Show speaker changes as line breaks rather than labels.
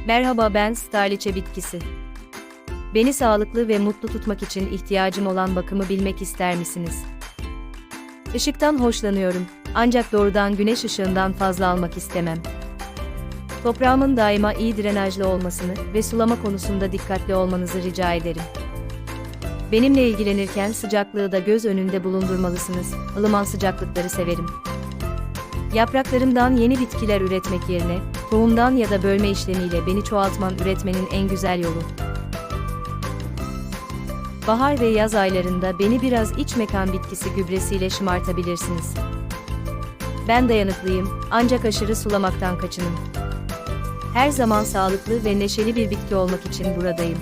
Merhaba, ben Starliçe bitkisi. Beni sağlıklı ve mutlu tutmak için ihtiyacım olan bakımı bilmek ister misiniz? Işıktan hoşlanıyorum, ancak doğrudan güneş ışığından fazla almak istemem. Toprağımın daima iyi drenajlı olmasını ve sulama konusunda dikkatli olmanızı rica ederim. Benimle ilgilenirken sıcaklığı da göz önünde bulundurmalısınız. Ilıman sıcaklıkları severim. Yapraklarımdan yeni bitkiler üretmek yerine, tohumdan ya da bölme işlemiyle beni çoğaltman üretmenin en güzel yolu. Bahar ve yaz aylarında beni biraz iç mekan bitkisi gübresiyle şımartabilirsiniz. Ben dayanıklıyım, ancak aşırı sulamaktan kaçının. Her zaman sağlıklı ve neşeli bir bitki olmak için buradayım.